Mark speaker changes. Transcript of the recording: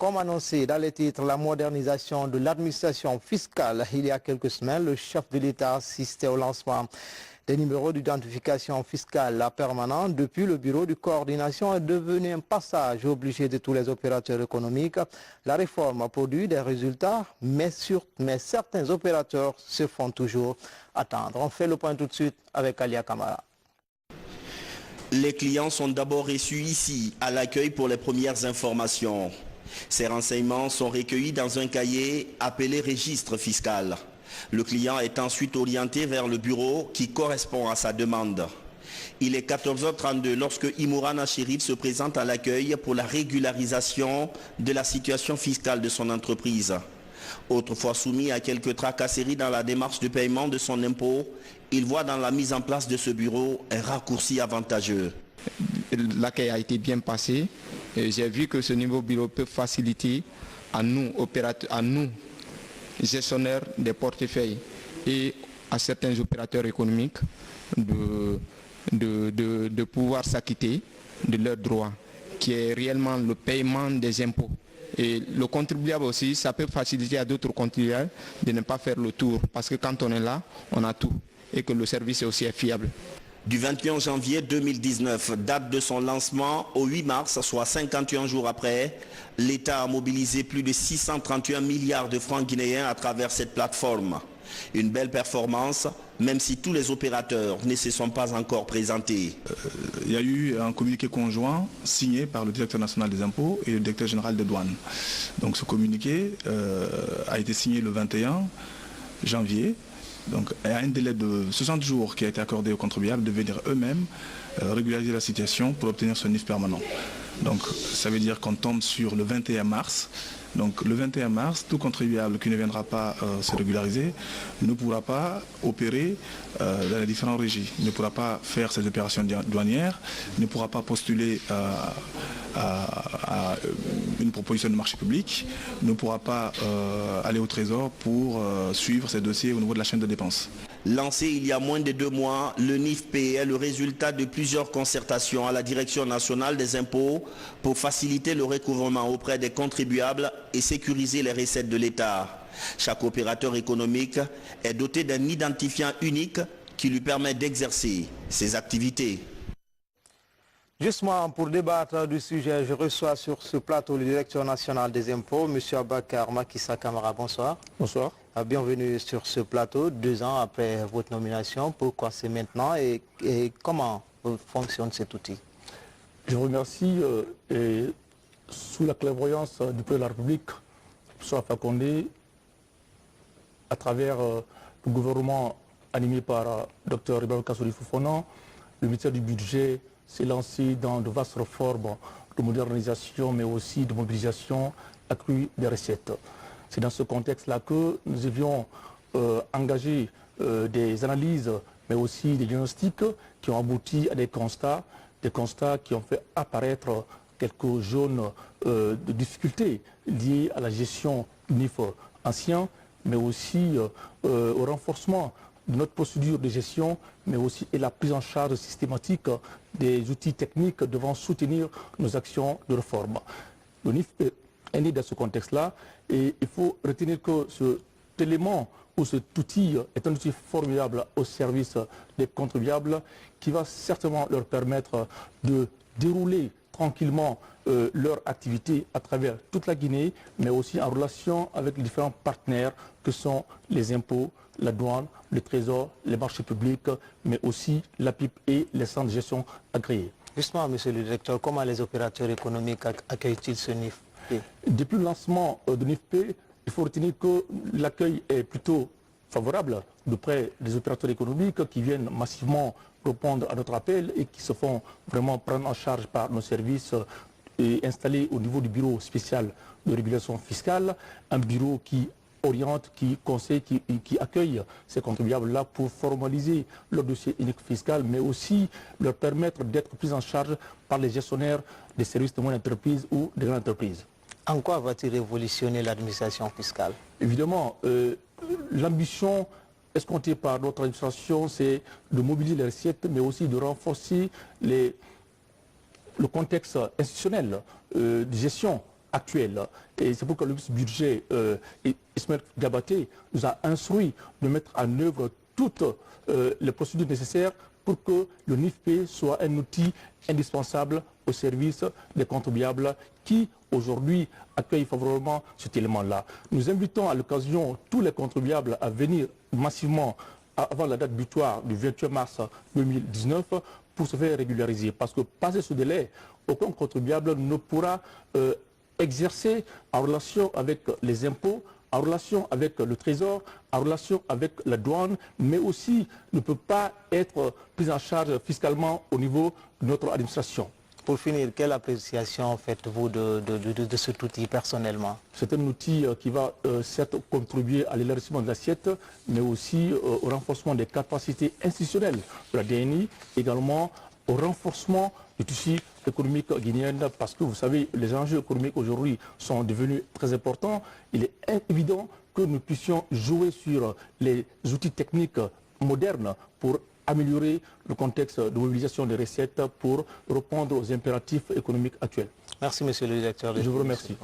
Speaker 1: Comme annoncé dans les titres, la modernisation de l'administration fiscale. Il y a quelques semaines, le chef de l'État assistait au lancement des numéros d'identification fiscale permanents. Depuis, le bureau de coordination est devenu un passage obligé de tous les opérateurs économiques. La réforme produit des résultats, mais certains opérateurs se font toujours attendre. On fait le point tout de suite avec Alia Kamara.
Speaker 2: Les clients sont d'abord reçus ici, à l'accueil pour les premières informations. Ces renseignements sont recueillis dans un cahier appelé registre fiscal. Le client est ensuite orienté vers le bureau qui correspond à sa demande. Il est 14h32 lorsque Imourana Chérif se présente à l'accueil pour la régularisation de la situation fiscale de son entreprise. Autrefois soumis à quelques tracasseries dans la démarche de paiement de son impôt, il voit dans la mise en place de ce bureau un raccourci avantageux.
Speaker 3: L'accueil a été bien passé. J'ai vu que ce nouveau bureau peut faciliter à nous, opérateurs, à nous, gestionnaires des portefeuilles et à certains opérateurs économiques de pouvoir s'acquitter de leurs droits, qui est réellement le paiement des impôts. Et le contribuable aussi, ça peut faciliter à d'autres contribuables de ne pas faire le tour, parce que quand on est là, on a tout, et que le service aussi est fiable.
Speaker 2: Du 21 janvier 2019, date de son lancement, au 8 mars, soit 51 jours après, l'État a mobilisé plus de 631 milliards de francs guinéens à travers cette plateforme. Une belle performance, même si tous les opérateurs ne se sont pas encore présentés.
Speaker 4: Il y a eu un communiqué conjoint signé par le directeur national des impôts et le directeur général des douanes. Donc ce communiqué a été signé le 21 janvier. Donc, il y a un délai de 60 jours qui a été accordé aux contribuables de venir eux-mêmes régulariser la situation pour obtenir ce NIF permanent. Donc, ça veut dire qu'on tombe sur le 21 mars. Donc, le 21 mars, tout contribuable qui ne viendra pas se régulariser ne pourra pas opérer dans les différents régis, ne pourra pas faire ses opérations douanières, ne pourra pas postuler à une proposition de marché public, ne pourra pas aller au trésor pour suivre ses dossiers au niveau de la chaîne de dépenses.
Speaker 2: Lancé il y a moins de 2 mois, le NIF-P est le résultat de plusieurs concertations à la Direction nationale des impôts pour faciliter le recouvrement auprès des contribuables et sécuriser les recettes de l'État. Chaque opérateur économique est doté d'un identifiant unique qui lui permet d'exercer ses activités.
Speaker 1: Justement, pour débattre du sujet, je reçois sur ce plateau le directeur national des impôts, M. Abakar Makissa Kamara. Bonsoir.
Speaker 3: Bonsoir.
Speaker 1: Bienvenue sur ce plateau, 2 ans après votre nomination. Pourquoi c'est maintenant et comment fonctionne cet outil?
Speaker 5: Je vous remercie et sous la clairvoyance du président de la République, M. Fakonde, à travers le gouvernement animé par Dr Ibrahim Kassouri Fofana, le ministère du Budget s'est lancé dans de vastes réformes de modernisation mais aussi de mobilisation accrue des recettes. C'est dans ce contexte-là que nous devions engager des analyses mais aussi des diagnostics qui ont abouti à des constats qui ont fait apparaître quelques zones de difficultés liées à la gestion du NIF ancien mais aussi au renforcement de notre procédure de gestion, mais aussi et la prise en charge systématique des outils techniques devant soutenir nos actions de réforme. Le NIF est né dans ce contexte-là et il faut retenir que cet élément ou cet outil est un outil formidable au service des contribuables qui va certainement leur permettre de dérouler tranquillement leur activité à travers toute la Guinée, mais aussi en relation avec les différents partenaires que sont les impôts, la douane, le trésor, les marchés publics, mais aussi la PIP et les centres de gestion agréés.
Speaker 1: Justement, monsieur le directeur, comment les opérateurs économiques accueillent-ils ce NIF-P?
Speaker 5: Depuis le lancement de NIF-P, il faut retenir que l'accueil est plutôt favorable de près des opérateurs économiques qui viennent massivement répondre à notre appel et qui se font vraiment prendre en charge par nos services et installés au niveau du bureau spécial de régulation fiscale, un bureau qui oriente, qui conseille, qui accueille ces contribuables-là pour formaliser leur dossier unique fiscal, mais aussi leur permettre d'être pris en charge par les gestionnaires des services de moyennes entreprises ou des grandes entreprises.
Speaker 1: En quoi va-t-il révolutionner l'administration fiscale?
Speaker 5: Évidemment, l'ambition escomptée par notre administration, c'est de mobiliser les recettes, mais aussi de renforcer le contexte institutionnel de gestion actuelle. Et c'est pourquoi le ministre du Budget, Ismaël Gabaté, nous a instruit de mettre en œuvre toutes les procédures nécessaires pour que le NIFP soit un outil indispensable au service des contribuables qui, aujourd'hui, accueillent favorablement cet élément-là. Nous invitons à l'occasion tous les contribuables à venir massivement avant la date butoir du 28 mars 2019 pour se faire régulariser. Parce que, passé ce délai, aucun contribuable ne pourra exercer en relation avec les impôts, en relation avec le Trésor, en relation avec la douane, mais aussi ne peut pas être pris en charge fiscalement au niveau de notre administration.
Speaker 1: Pour finir, quelle appréciation faites-vous de cet outil personnellement?
Speaker 5: C'est un outil qui va certes contribuer à l'élargissement de l'assiette, mais aussi au renforcement des capacités institutionnelles de la DNI, également au renforcement du tissu économique guinéen, parce que vous savez, les enjeux économiques aujourd'hui sont devenus très importants. Il est évident que nous puissions jouer sur les outils techniques modernes pour améliorer le contexte de mobilisation des recettes pour répondre aux impératifs économiques actuels.
Speaker 1: Merci, monsieur le directeur.
Speaker 5: Je vous remercie.